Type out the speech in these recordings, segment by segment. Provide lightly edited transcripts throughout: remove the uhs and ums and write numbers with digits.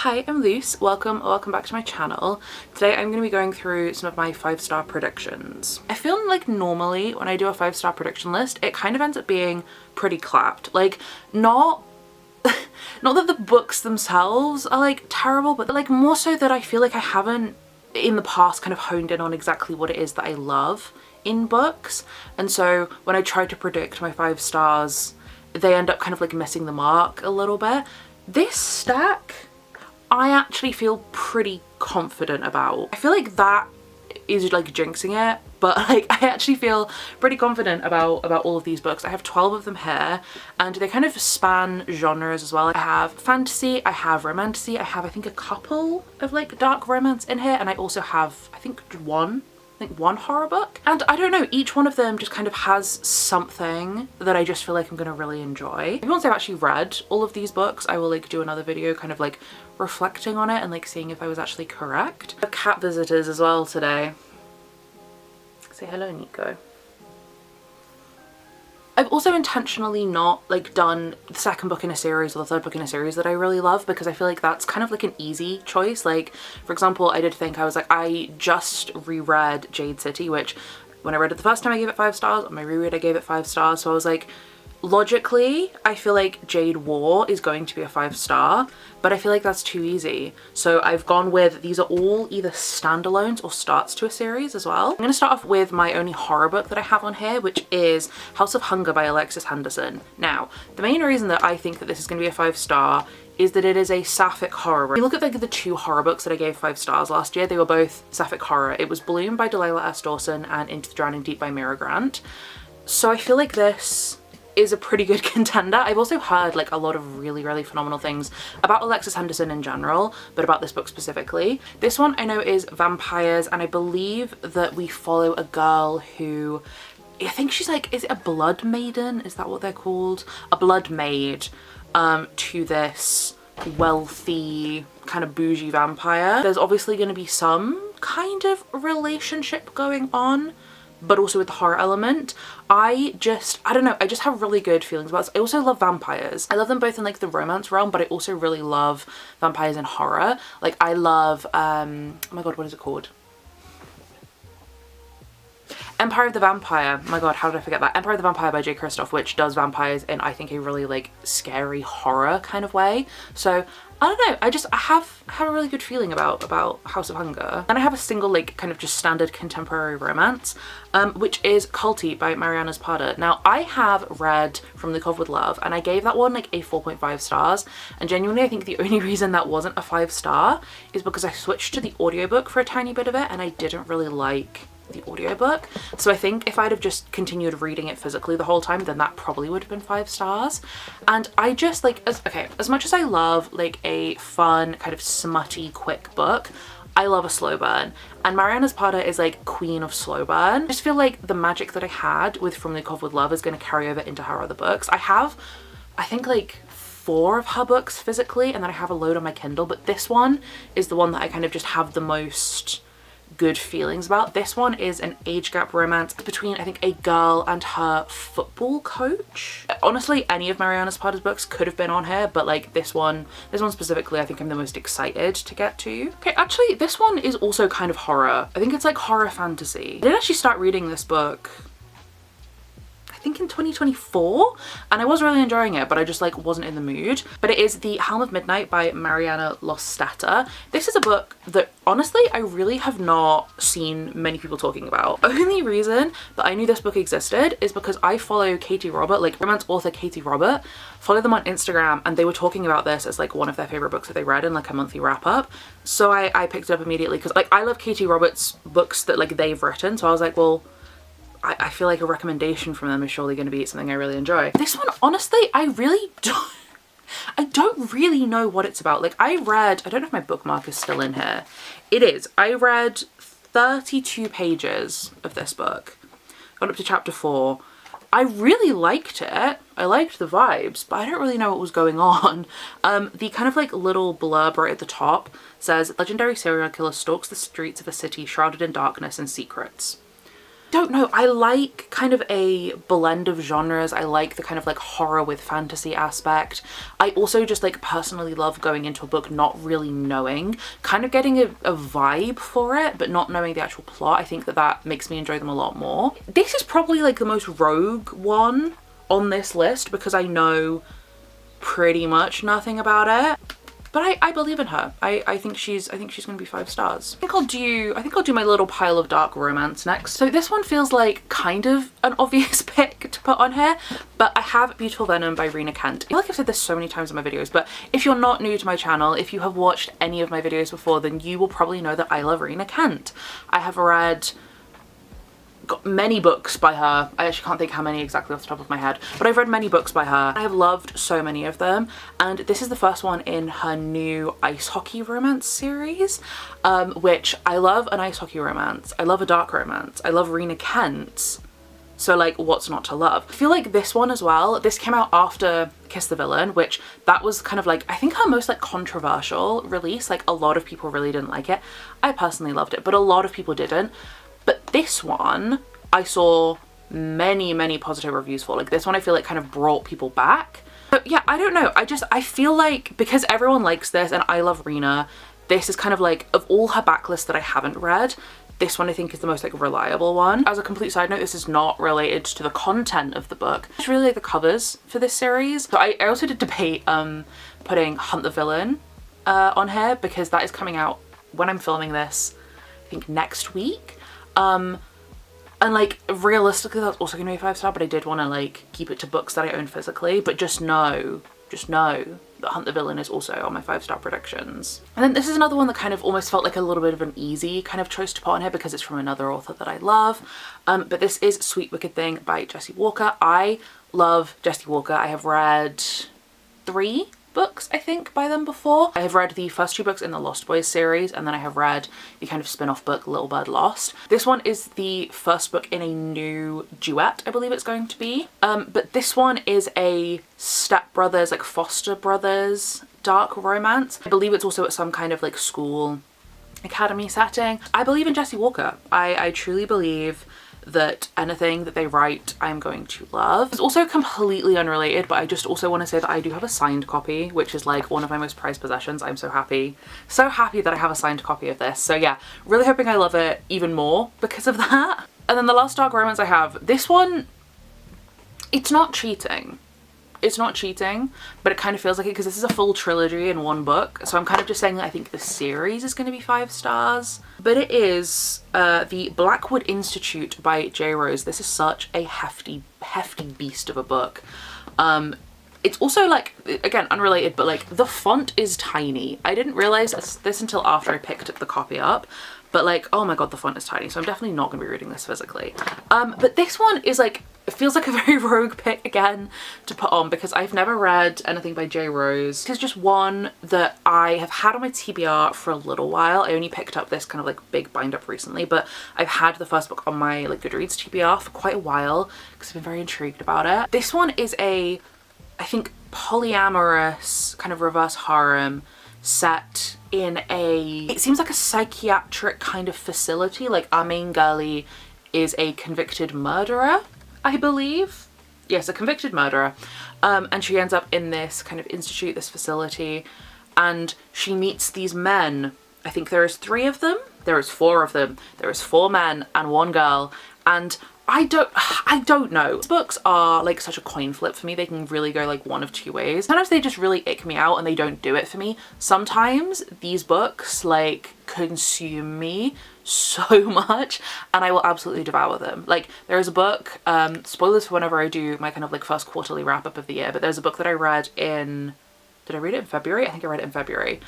Hi, I'm Luce. Welcome back to my channel. Today I'm going to be going through some of my 5-star predictions. I feel like normally when I do a 5-star prediction list, it kind of ends up being pretty clapped. Like, not that the books themselves are like terrible, but like more so that I feel like I haven't in the past kind of honed in on exactly what it is that I love in books. And so when I try to predict my 5 stars, they end up kind of like missing the mark a little bit. This stack, I actually feel pretty confident about. I feel like that is like jinxing it, but like I actually feel pretty confident about all of these books. I have 12 of them here and they kind of span genres as well. I have fantasy, I have romantasy, I have I think a couple of like dark romance in here, and I also have I think one horror book. And I don't know, each one of them just kind of has something that I just feel like I'm gonna really enjoy. Once I've actually read all of these books, I will like do another video kind of like reflecting on it and like seeing if I was actually correct. I have cat visitors as well today. Say hello, Nico. I've also intentionally not like done the second book in a series or the third book in a series that I really love, because I feel like that's kind of like an easy choice. Like, for example, I did think, I was like, I just reread Jade City, which when I read it the first time I gave it 5 stars, on my reread I gave it 5 stars. So I was like, logically, I feel like Jade War is going to be a 5-star, but I feel like that's too easy. So I've gone with, these are all either standalones or starts to a series as well. I'm going to start off with my only horror book that I have on here, which is House of Hunger by Alexis Henderson. Now, the main reason that I think that this is going to be a 5-star is that it is a sapphic horror. If you look at like the 2 horror books that I gave 5 stars last year, they were both sapphic horror. It was Bloom by Delilah S. Dawson and Into the Drowning Deep by Mira Grant. So I feel like this is a pretty good contender. I've also heard like a lot of really phenomenal things about Alexis Henderson in general, but about this book specifically. This one I know is vampires, and I believe that we follow a girl who, I think she's like, is it a blood maiden? Is that what they're called? A blood maid to this wealthy kind of bougie vampire. There's obviously going to be some kind of relationship going on, but also with the horror element. I don't know, I just have really good feelings about this. I also love vampires. I love them both in like the romance realm, but I also really love vampires in horror. Like I love, oh my god, what is it called? Empire of the Vampire. Oh my god, how did I forget that? Empire of the Vampire by Jay Kristoff, which does vampires in I think a really like scary horror kind of way. So I don't know, I have a really good feeling about House of Hunger. And I have a single like kind of just standard contemporary romance, which is Culty by Mariana Zapata. Now I have read From the Cove with Love and I gave that one like a 4.5 stars, and genuinely I think the only reason that wasn't a 5-star is because I switched to the audiobook for a tiny bit of it and I didn't really like the audiobook. So I think if I'd have just continued reading it physically the whole time, then that probably would have been 5 stars. And I just like, as much as I love like a fun kind of smutty quick book, I love a slow burn, and Mariana Zapata is like queen of slow burn. I just feel like the magic that I had with From the Cove with Love is going to carry over into her other books. I have, I think like 4 of her books physically, and then I have a load on my Kindle, but this one is the one that I kind of just have the most good feelings about. This one is an age gap romance between I think a girl and her football coach. Honestly, any of Mariana Zapata's books could have been on here, but like this one specifically I think I'm the most excited to get to. Okay, actually this one is also kind of horror. I think it's like horror fantasy. I did actually start reading this book I think in 2024, and I was really enjoying it, but I just like wasn't in the mood. But it is The Helm of Midnight by Mariana Lostata. This is a book that honestly I really have not seen many people talking about. The only reason that I knew this book existed is because I follow Katie Robert, like romance author Katie Robert, follow them on Instagram, and they were talking about this as like one of their favorite books that they read in like a monthly wrap up. So I picked it up immediately because like I love Katie Robert's books that like they've written, so I was like, well, I feel like a recommendation from them is surely going to be something I really enjoy. This one, honestly, I don't really know what it's about. Like I don't know if my bookmark is still in here. It is. I read 32 pages of this book. Got up to chapter 4. I really liked it. I liked the vibes, but I don't really know what was going on. The kind of like little blurb right at the top says, legendary serial killer stalks the streets of a city shrouded in darkness and secrets. don't know, I like kind of a blend of genres. I like the kind of like horror with fantasy aspect. I also just like personally love going into a book not really knowing, kind of getting a vibe for it, but not knowing the actual plot. I think that makes me enjoy them a lot more. This is probably like the most rogue one on this list because I know pretty much nothing about it. But I believe in her. I think she's gonna be 5 stars. I think I'll do my little pile of dark romance next. So this one feels like kind of an obvious pick to put on here, but I have Beautiful Venom by Rena Kent. I feel like I've said this so many times in my videos, but if you're not new to my channel, if you have watched any of my videos before, then you will probably know that I love Rena Kent. I have got many books by her. I actually can't think how many exactly off the top of my head, but I've read many books by her. I have loved so many of them, and this is the first one in her new ice hockey romance series, which I love an ice hockey romance. I love a dark romance. I love Rena Kent. So like, what's not to love? I feel like this one as well, this came out after Kiss the Villain, which that was kind of like, I think her most like controversial release. Like a lot of people really didn't like it. I personally loved it, but a lot of people didn't. But this one, I saw many positive reviews for. Like this one I feel like kind of brought people back. But yeah, I don't know. I feel like because everyone likes this and I love Rena, this is kind of like, of all her backlist that I haven't read, this one I think is the most like reliable one. As a complete side note, this is not related to the content of the book. I just really like the covers for this series. So I also did debate putting Hunt the Villain on here because that is coming out when I'm filming this, I think next week. And like realistically that's also gonna be a 5-star, but I did want to like keep it to books that I own physically. But just know that Hunt the Villain is also on my 5-star predictions. And then this is another one that kind of almost felt like a little bit of an easy kind of choice to put on here because it's from another author that I love. But this is Sweet Wicked Thing by Jessie Walker. I love Jessie Walker. I have read 3 books I think by them before. I have read the first 2 books in the Lost Boys series, and then I have read the kind of spin-off book Little Bird Lost. This one is the first book in a new duet, I believe it's going to be. But this one is a stepbrothers, like foster brothers dark romance. I believe it's also at some kind of like school academy setting. I believe in Jessie Walker. I truly believe that anything that they write I'm going to love. It's also completely unrelated, but I just also want to say that I do have a signed copy, which is like one of my most prized possessions. I'm so happy that I have a signed copy of this. So yeah, really hoping I love it even more because of that. And then the last dark romance I have, this one, it's not cheating. It's not cheating, but it kind of feels like it because this is a full trilogy in one book. So I'm kind of just saying that I think the series is going to be 5 stars. But it is the Blackwood Institute by J. Rose. This is such a hefty beast of a book. It's also like, again, unrelated, but like the font is tiny. I didn't realize this until after I picked the copy up. But like, oh my god, the font is tiny. So I'm definitely not going to be reading this physically. But this one is like, it feels like a very rogue pick again to put on because I've never read anything by J. Rose. This is just one that I have had on my TBR for a little while. I only picked up this kind of like big bind up recently, but I've had the first book on my like Goodreads TBR for quite a while because I've been very intrigued about it. This one is a, I think, polyamorous kind of reverse harem set in it seems like a psychiatric kind of facility. Like our main girlie is a convicted murderer, I believe. Yes, a convicted murderer. And she ends up in this kind of institute, this facility, and she meets these men. I think there is 3 of them. There is 4 of them. There is 4 men and 1 girl. And I don't know. These books are like such a coin flip for me. They can really go like one of 2 ways. Sometimes they just really ick me out and they don't do it for me. Sometimes these books like consume me so much and I will absolutely devour them. Like there is a book, spoilers for whenever I do my kind of like first quarterly wrap up of the year, but there's a book that I read in, did I read it in February? I think I read it in February.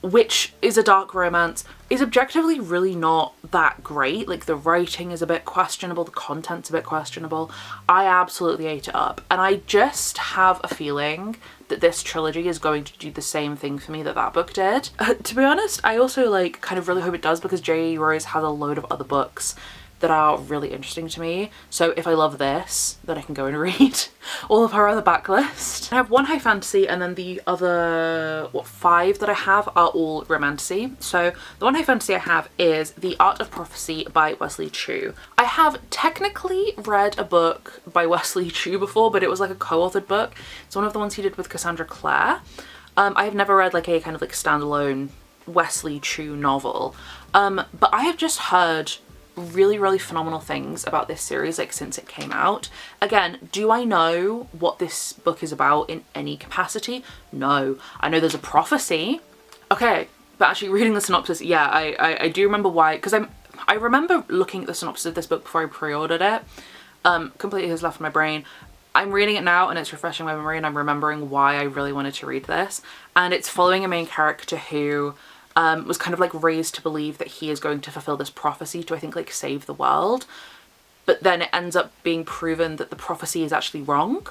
Which is a dark romance, is objectively really not that great. Like the writing is a bit questionable, the content's a bit questionable. I absolutely ate it up. And I just have a feeling that this trilogy is going to do the same thing for me that that book did. To be honest, I also like kind of really hope it does because J. Rose has a load of other books that are really interesting to me. So if I love this, then I can go and read all of her other backlist. I have one high fantasy, and then the other, 5 that I have are all romantasy. So the one high fantasy I have is The Art of Prophecy by Wesley Chu. I have technically read a book by Wesley Chu before, but it was like a co-authored book. It's one of the ones he did with Cassandra Clare. I have never read like a kind of like standalone Wesley Chu novel, but I have just heard really phenomenal things about this series like since it came out. Again, do I know what this book is about in any capacity? No. I know there's a prophecy. Okay, but actually reading the synopsis, yeah, I do remember why, because I remember looking at the synopsis of this book before I pre-ordered it. Completely has left my brain. I'm reading it now and it's refreshing my memory, and I'm remembering why I really wanted to read this. And it's following a main character who was kind of like raised to believe that he is going to fulfill this prophecy to, I think, like save the world. But then it ends up being proven that the prophecy is actually wrong.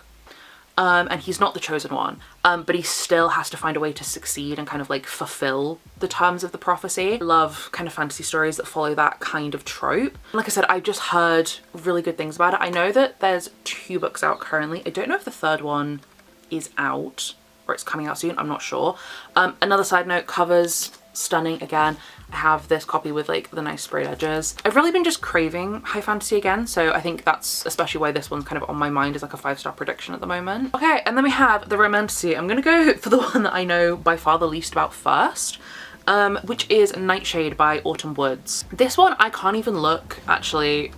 And he's not the chosen one, but he still has to find a way to succeed and kind of like fulfill the terms of the prophecy. I love kind of fantasy stories that follow that kind of trope. Like I said, I've just heard really good things about it. I know that there's 2 books out currently. I don't know if the 3rd one is out or it's coming out soon, I'm not sure. Another side note, covers stunning again. I have this copy with like the nice sprayed edges. I've really been just craving high fantasy again, so I think that's especially why this one's kind of on my mind as like a 5-star prediction at the moment. Okay, and then we have the romantasy. I'm gonna go for the one that I know by far the least about first, which is Nightshade by Autumn Woods. This one I can't even look actually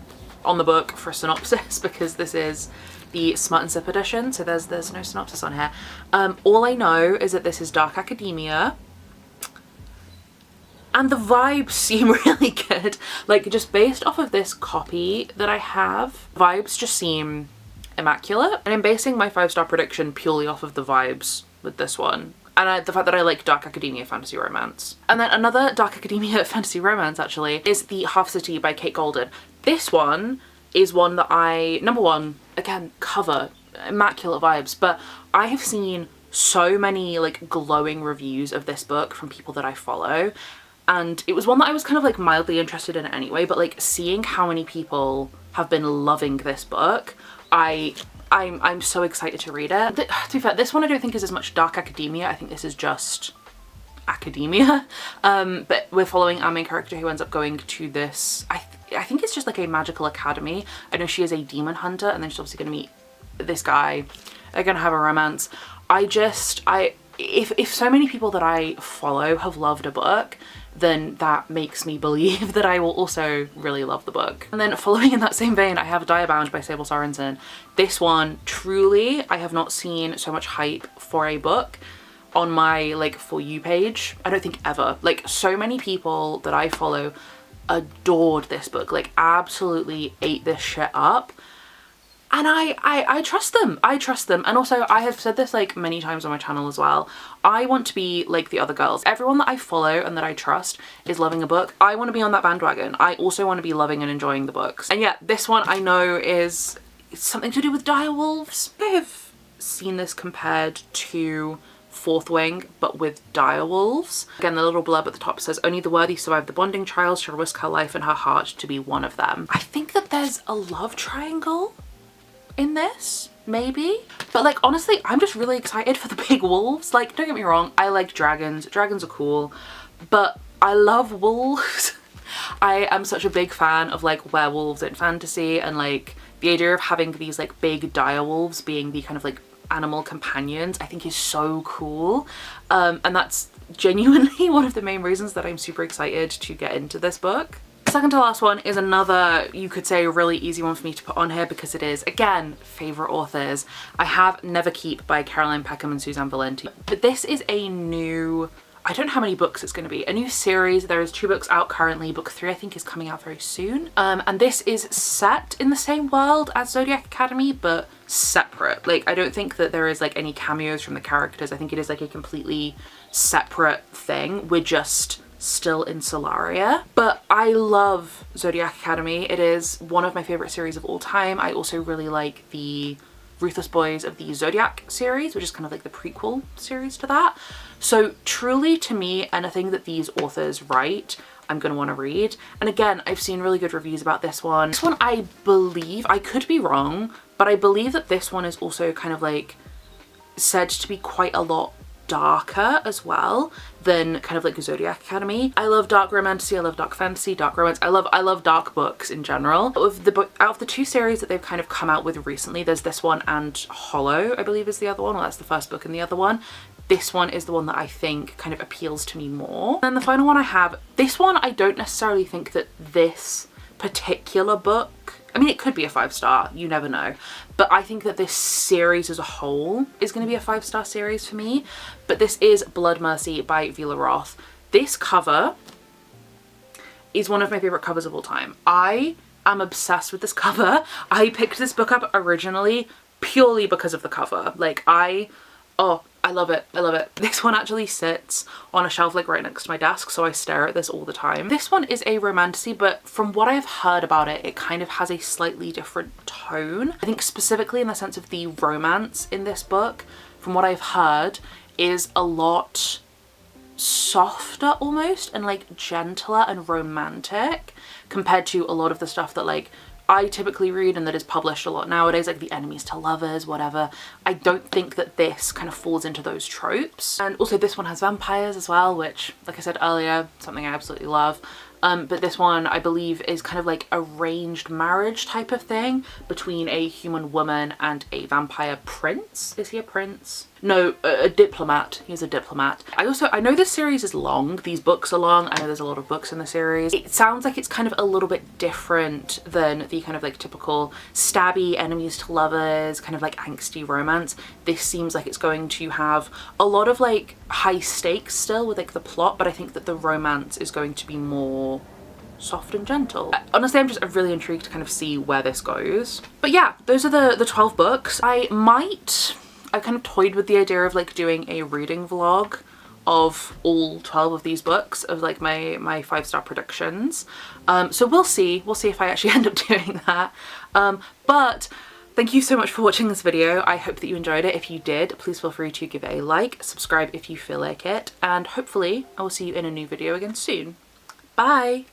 on the book for a synopsis because this is the Smut and Sip edition, so there's no synopsis on here. All I know is that this is dark academia, and the vibes seem really good. Like, just based off of this copy that I have, vibes just seem immaculate. And I'm basing my 5-star prediction purely off of the vibes with this one. And the fact that I like dark academia fantasy romance. And then another dark academia fantasy romance, actually, is The Half City by Kate Golden. This one is one that number one, again, cover, immaculate vibes, but I have seen so many like glowing reviews of this book from people that I follow. And it was one that I was kind of like mildly interested in anyway, but like seeing how many people have been loving this book, I'm so excited to read it. To be fair, this one I don't think is as much dark academia. I think this is just academia. But we're following our main character who ends up going to this, I think it's just like a magical academy. I know she is a demon hunter, and then she's obviously going to meet this guy. They're going to have a romance. If so many people that I follow have loved a book, then that makes me believe that I will also really love the book. And then following in that same vein, I have Diabound by Sable Sorensen. This one, truly, I have not seen so much hype for a book on my like For You page. I don't think ever. Like, so many people that I follow adored this book, like absolutely ate this shit up. And I trust them. I trust them. And also, I have said this like many times on my channel as well. I want to be like the other girls. Everyone that I follow and that I trust is loving a book. I want to be on that bandwagon. I also want to be loving and enjoying the books. And yeah, this one I know is something to do with direwolves. I have seen this compared to Fourth Wing, but with direwolves. Again, the little blurb at the top says, only the worthy survive the bonding trials. She'll risk her life and her heart to be one of them. I think that there's a love triangle in this, maybe, but like honestly I'm just really excited for the big wolves. Like, don't get me wrong, I like dragons are cool, but I love wolves. I am such a big fan of like werewolves in fantasy, and like the idea of having these like big direwolves being the kind of like animal companions I think is so cool, and that's genuinely one of the main reasons that I'm super excited to get into this book. Second to last one is another, you could say, really easy one for me to put on here because it is, again, favorite authors. I have Neverkeep by Caroline Peckham and Suzanne Valenti. But this is a new, I don't know how many books it's going to be, a new series. There is 2 books out currently. Book 3 I think is coming out very soon. And this is set in the same world as Zodiac Academy, but separate. Like, I don't think that there is like any cameos from the characters. I think it is like a completely separate thing. We're just still in Solaria. But I love Zodiac Academy. It is one of my favorite series of all time. I also really like the Ruthless Boys of the Zodiac series, which is kind of like the prequel series to that. So truly, to me, anything that these authors write, I'm going to want to read. And again, I've seen really good reviews about this one. This one, I believe, I could be wrong, but I believe that this one is also kind of like said to be quite a lot darker as well than kind of like Zodiac Academy. I love dark romance, I love dark fantasy, dark romance. I love dark books in general. Out of the two series that they've kind of come out with recently, there's this one and Hollow, I believe is the other one, or that's the first book in the other one. This one is the one that I think kind of appeals to me more. And the final one I have, this one I don't necessarily think that this particular book, I mean, it could be a 5-star, you never know. But I think that this series as a whole is going to be a 5-star series for me. But this is Blood Mercy by Vila Roth. This cover is one of my favorite covers of all time. I am obsessed with this cover. I picked this book up originally purely because of the cover. Like oh, I love it. I love it. This one actually sits on a shelf like right next to my desk, so I stare at this all the time. This one is a romantasy, but from what I've heard about it, it kind of has a slightly different tone. I think specifically in the sense of the romance in this book, from what I've heard, is a lot softer almost and like gentler and romantic compared to a lot of the stuff that like I typically read and that is published a lot nowadays, like the enemies to lovers, whatever. I don't think that this kind of falls into those tropes. And also this one has vampires as well, which, like I said earlier, something I absolutely love. But this one, I believe, is kind of like arranged marriage type of thing between a human woman and a vampire prince. Is he a prince? No, a diplomat. He's a diplomat. I know this series is long. These books are long. I know there's a lot of books in the series. It sounds like it's kind of a little bit different than the kind of like typical stabby enemies to lovers, kind of like angsty romance. This seems like it's going to have a lot of like high stakes still with like the plot, but I think that the romance is going to be more soft and gentle. Honestly, I'm just really intrigued to kind of see where this goes. But yeah, those are the 12 books. I kind of toyed with the idea of like doing a reading vlog of all 12 of these books, of like my 5-star predictions. So we'll see if I actually end up doing that. But thank you so much for watching this video. I hope that you enjoyed it. If you did, please feel free to give it a like, subscribe if you feel like it, and hopefully I will see you in a new video again soon. Bye!